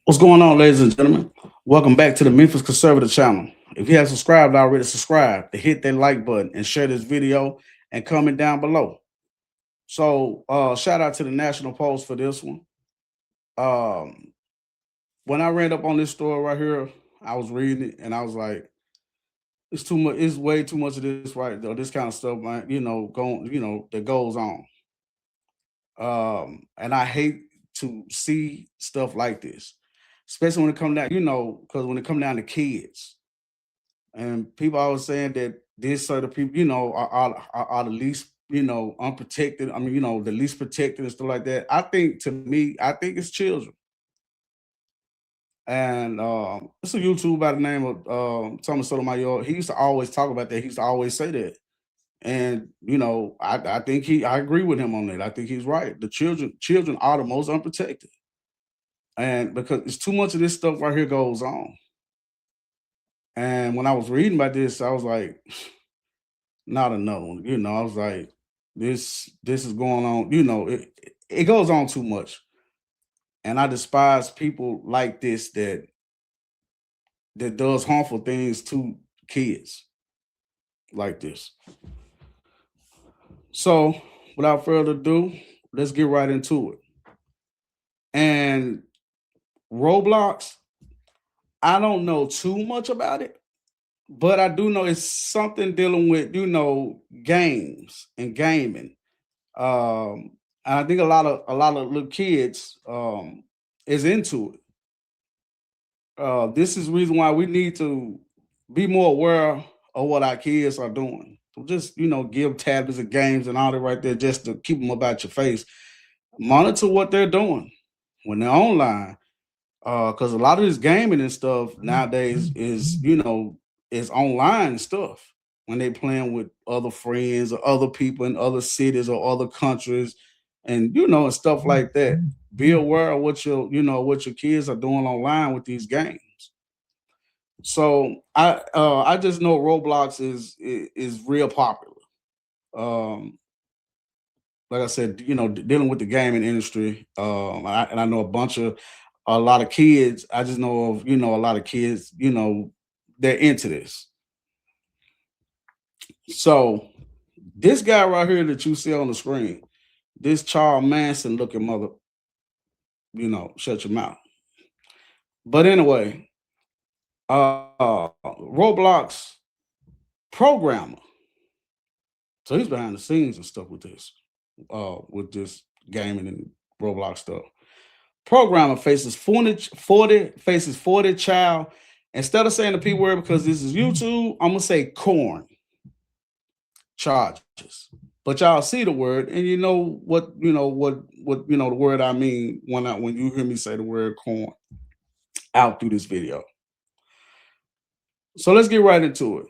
What's going on, ladies and gentlemen? Welcome back to the Memphis Conservative channel. If you haven't subscribed already, subscribe to hit that like button and share this video and comment down below. So, shout out to the National Post for this one. Um, when I ran up on this story right here, I was reading it and I was like, it's too much, it's way too much of this right though. This kind of stuff, man, going, that goes on. And I hate to see stuff like this, especially when it comes down, because when it comes down to kids. And people always saying that this sort of people, are the least, unprotected. I mean, the least protected and stuff like that. I think to me, I think it's children. And it's a YouTube by the name of Thomas Sotomayor. He used to always talk about that. He used to always say that. And I think I agree with him on that. I think he's right. The children are the most unprotected. And because it's too much of this stuff right here goes on. And when I was reading about this, I was like, not another one. I was like, this is going on. It goes on too much, and I despise people like this that does harmful things to kids like this. So, without further ado, let's get right into it. And Roblox, I don't know too much about it, but I do know it's something dealing with games and gaming. And I think a lot of little kids is into it. This is the reason why we need to be more aware of what our kids are doing. So just give tablets and games and all that right there just to keep them about your face. Monitor what they're doing when they're online, because a lot of this gaming and stuff nowadays is online stuff when they playing with other friends or other people in other cities or other countries, and and stuff like that. Be aware of what your kids are doing online with these games. So I just know Roblox is real popular. Um, like I said, dealing with the gaming industry, and I know a lot of kids. I just know of a lot of kids. They're into this. So this guy right here that you see on the screen, this Charles Manson looking mother, shut your mouth. But anyway, Roblox programmer. So he's behind the scenes and stuff with this gaming and Roblox stuff. Programmer faces 40 child. Instead of saying the P word because this is YouTube, I'm gonna say corn charges. But y'all see the word, and what the word I mean when you hear me say the word corn out through this video. So let's get right into it.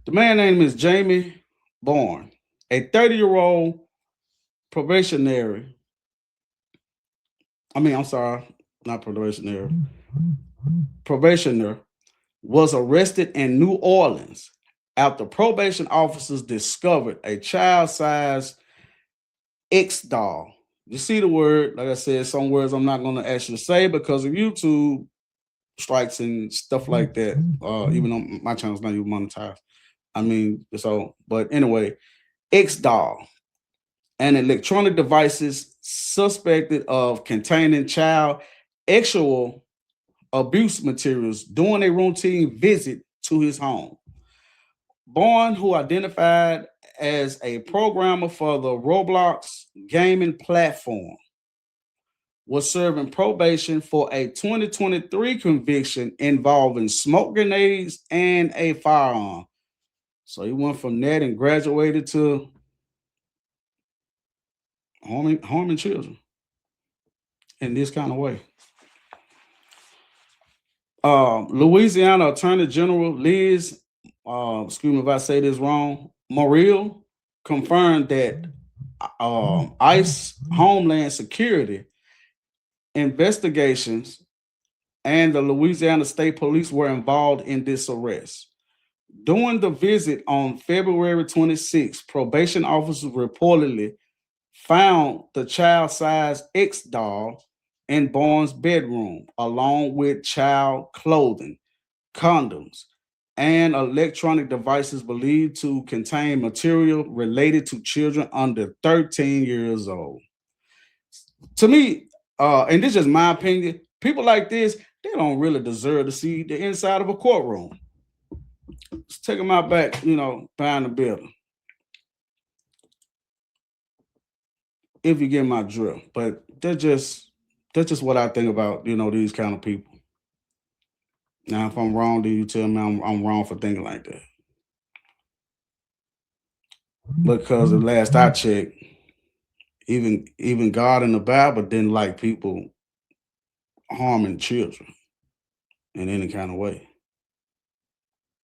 The man name is Jamie Bourne, a 30-year-old probationary. I'm sorry, not probationary. Probationer was arrested in New Orleans after probation officers discovered a child-sized X doll. You see the word, like I said, some words I'm not going to actually say because of YouTube strikes and stuff like that. Even though my channel's not even monetized. But anyway, X doll and electronic devices suspected of containing child sexual abuse materials during a routine visit to his home. Bourne, who identified as a programmer for the Roblox gaming platform, was serving probation for a 2023 conviction involving smoke grenades and a firearm. So he went from that and graduated to harming children in this kind of way. Louisiana Attorney General Liz, excuse me if I say this wrong, Morrill confirmed that ICE Homeland Security investigations and the Louisiana State Police were involved in this arrest. During the visit on February 26, probation officers reportedly found the child-sized X doll in Barnes' bedroom, along with child clothing, condoms, and electronic devices believed to contain material related to children under 13 years old. To me, and this is my opinion, people like this, they don't really deserve to see the inside of a courtroom. Let's take them out back, behind the building, if you get my drill. But that's just what I think about, these kind of people. Now, if I'm wrong, then you tell me I'm wrong for thinking like that. Because the last I checked, even God in the Bible didn't like people harming children in any kind of way.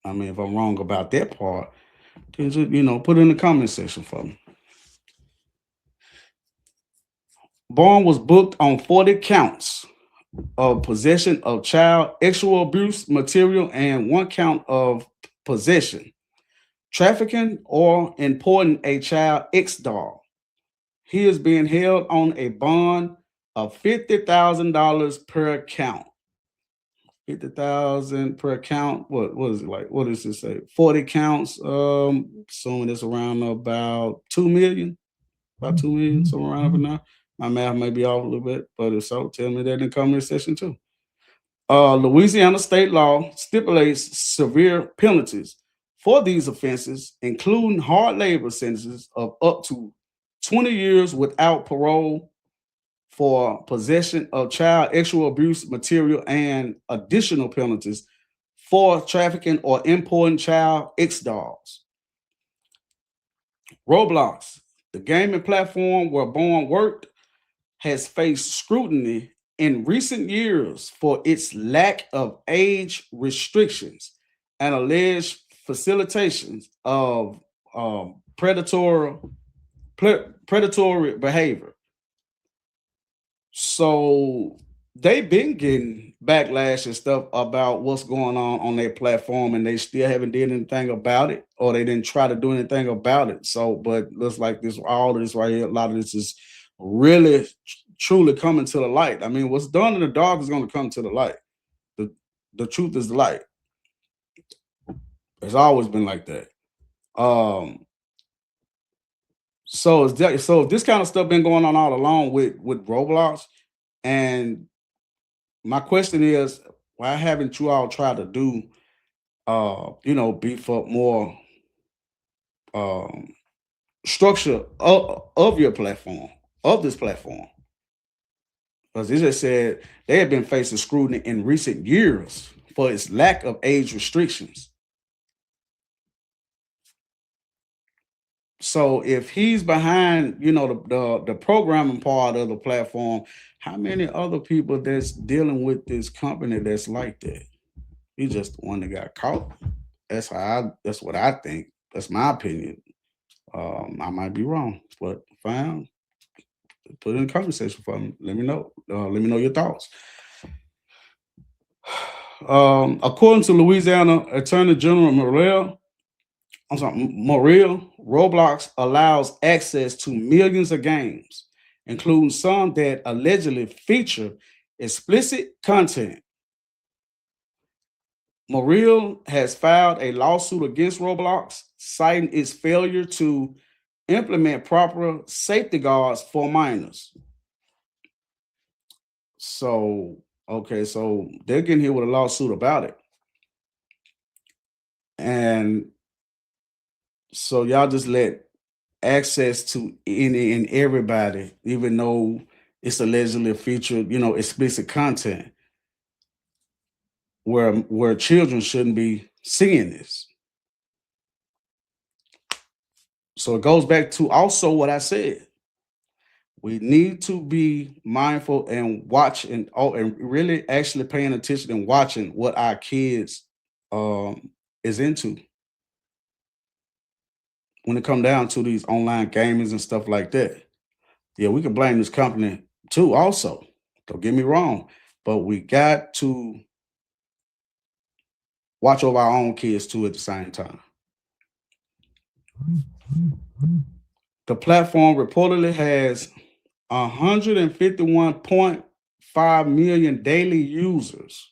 I mean, if I'm wrong about that part, then just, put it in the comment section for me. Bourne was booked on 40 counts of possession of child sexual abuse material and one count of possession, trafficking, or importing a child X doll. He is being held on a bond of $50,000 per count. 50,000 per count. What is it like? What does it say? 40 counts. Assuming it's around about 2 million, about 2 million, somewhere around up now. My math may be off a little bit, but if so, tell me that in the comment section too. Louisiana state law stipulates severe penalties for these offenses, including hard labor sentences of up to 20 years without parole for possession of child sexual abuse material and additional penalties for trafficking or importing child X dolls. Roblox, the gaming platform where Bourne worked, has faced scrutiny in recent years for its lack of age restrictions and alleged facilitations of predatory behavior. So they've been getting backlash and stuff about what's going on their platform, and they still haven't did anything about it, or they didn't try to do anything about it. So, but looks like this, all of this right here, a lot of this is really truly coming to the light. I mean, what's done in the dark is going to come to the light. The the truth is the light. It's always been like that. Um, so if this kind of stuff been going on all along with Roblox, and my question is, why haven't you all tried to do beef up more um structure of your platform, of this platform? Because they just said they have been facing scrutiny in recent years for its lack of age restrictions. So if he's behind, the programming part of the platform, how many other people that's dealing with this company that's like that? He's just the one that got caught. That's what I think. That's my opinion. I might be wrong, but fine. Put it in the comment section for me. Let me know. Let me know your thoughts. According to Louisiana Attorney General Morrill, Roblox allows access to millions of games, including some that allegedly feature explicit content. Morrill has filed a lawsuit against Roblox, citing its failure to implement proper safety guards for minors. So, okay, so they're getting here with a lawsuit about it. And so y'all just let access to any and everybody, even though it's allegedly featured, explicit content where children shouldn't be seeing this. So it goes back to also what I said. We need to be mindful and watch and really actually paying attention and watching what our kids is into when it come down to these online gamings and stuff like that. Yeah, we can blame this company too, also. Don't get me wrong, but we got to watch over our own kids too at the same time. The platform reportedly has 151.5 1.5 million daily users,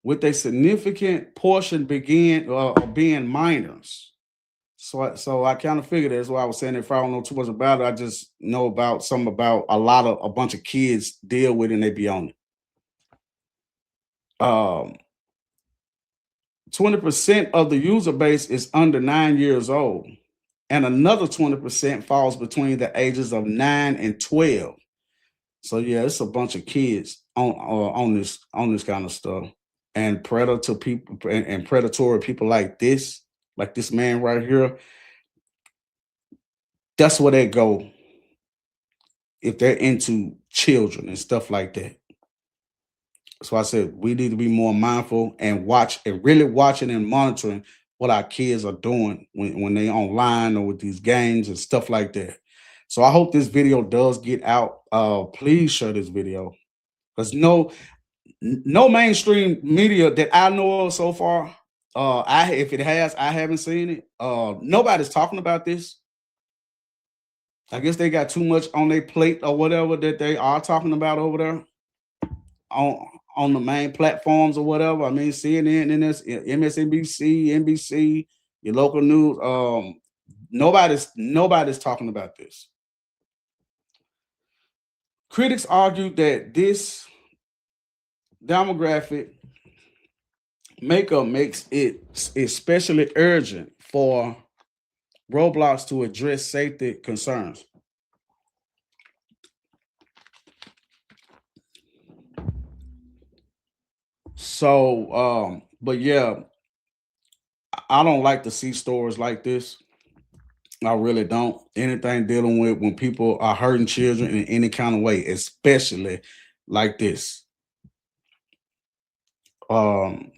with a significant portion being minors. So I kind of figured that's why I was saying if I don't know too much about it, I just know about some about a bunch of kids deal with it and they be on it. 20% of the user base is under 9 years old, and another 20% falls between the ages of 9 and 12. So yeah, it's a bunch of kids on this kind of stuff, and predator people and predatory people like this man right here. That's where they go if they're into children and stuff like that. So I said we need to be more mindful and watch and really watching and monitoring what our kids are doing when they online or with these games and stuff like that. So I hope this video does get out. Please share this video because no mainstream media that I know of so far. I if it has, I haven't seen it. Nobody's talking about this. I guess they got too much on their plate or whatever that they are talking about over there on on the main platforms or whatever. I mean, CNN, MSNBC, NBC, your local news. Nobody's talking about this. Critics argued that this demographic makeup makes it especially urgent for Roblox to address safety concerns. But yeah, I don't like to see stories like this. I really don't. Anything dealing with when people are hurting children in any kind of way, especially like this. Um,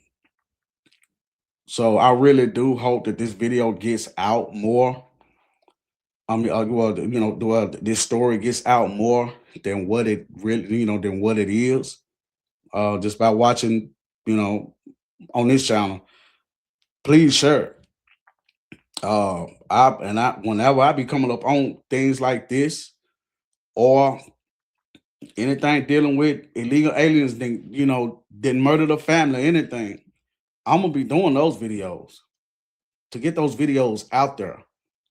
so I really do hope that this video gets out more. I mean, well, this story gets out more than what it really, than what it is. Just by watching, you know, on this channel, please share. Whenever I be coming up on things like this or anything dealing with illegal aliens, then didn't murder the family, anything, I'm gonna be doing those videos to get those videos out there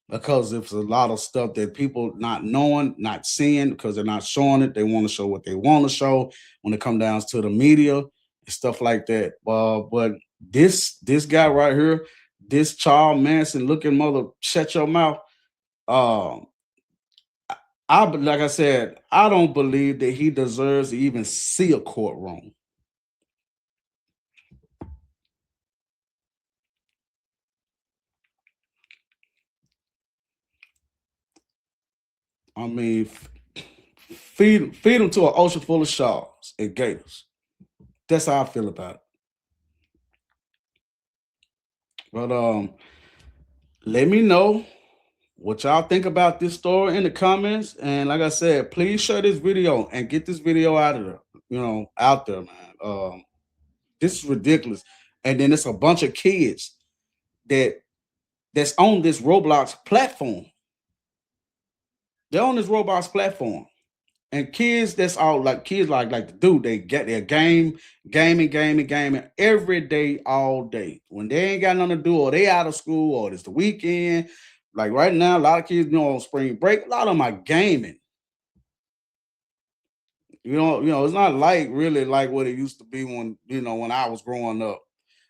because there's a lot of stuff that people not knowing, not seeing because they're not showing it. They want to show what they want to show when it comes down to the media and stuff like that. But this guy right here, this Charles Manson looking mother, shut your mouth. Um, like I said, I don't believe that he deserves to even see a courtroom. I mean, feed them to an ocean full of sharks and gators. That's how I feel about it. But let me know what y'all think about this story in the comments. And like I said, please share this video and get this video out of there. Out there, man. This is ridiculous. And then it's a bunch of kids that's on this Roblox platform. They're on this Roblox platform. And kids that's all like kids like the dude, they get their gaming every day, all day. When they ain't got nothing to do, or they out of school, or it's the weekend. Like right now, a lot of kids on spring break, a lot of them are gaming. It's not like really like what it used to be when I was growing up.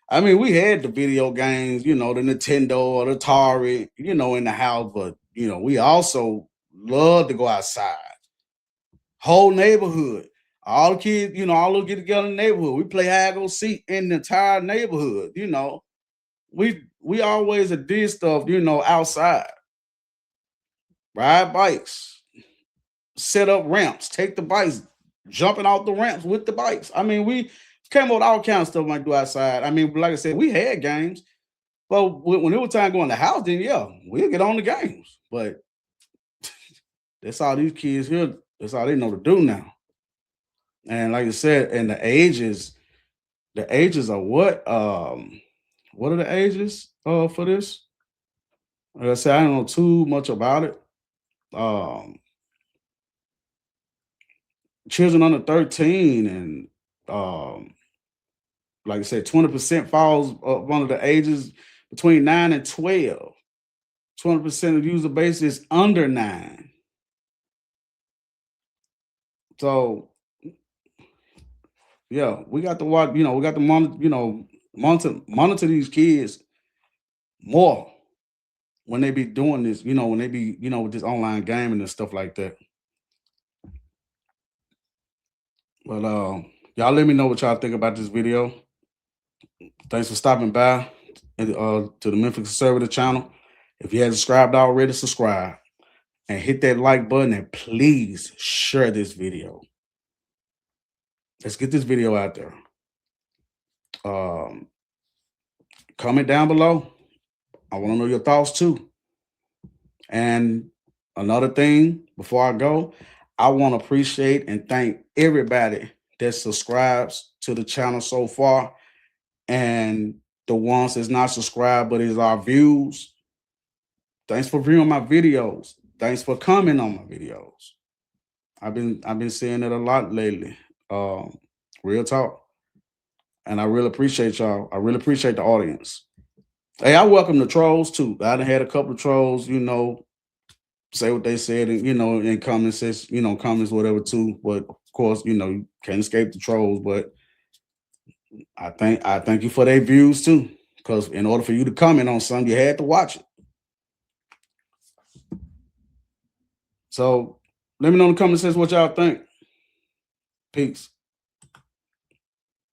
I mean, we had the video games, the Nintendo or the Atari, in the house, but we also love to go outside. Whole neighborhood. All the kids, all get together in the neighborhood. We play hide go seek in the entire neighborhood. We always did stuff, outside. Ride bikes, set up ramps, take the bikes, jumping off the ramps with the bikes. I mean, we came up with all kinds of stuff like do outside. I mean, like I said, we had games, but when it was time going to the house, then yeah, we'll get on the games. But that's all these kids here. That's all they know to do now. And like I said, and the ages are what are the ages for this? Like I said, I don't know too much about it. Um children under 13, and like I said, 20% falls under the ages between 9 and 12. 20% of user base is under 9. So yeah, we got to watch, we got to monitor, monitor these kids more when they be doing this, when they be, with this online gaming and stuff like that. But y'all let me know what y'all think about this video. Thanks for stopping by to the Memphis Conservative channel. If you haven't subscribed already, subscribe and hit that like button, and please share this video. Let's get this video out there. Um, Comment down below. I want to know your thoughts too. And another thing before I go, I want to appreciate and thank everybody that subscribes to the channel so far, and the ones that's not subscribed but is our views. Thanks for viewing my videos. Thanks for commenting on my videos. I've been seeing it a lot lately. Real talk. And I really appreciate y'all. I really appreciate the audience. Hey, I welcome the trolls too. I done had a couple of trolls, say what they said, and in comments, comments, whatever too. But of course, you can't escape the trolls. But I thank you for their views too. Because in order for you to comment on something, you had to watch it. So let me know in the comments what y'all think. Peace.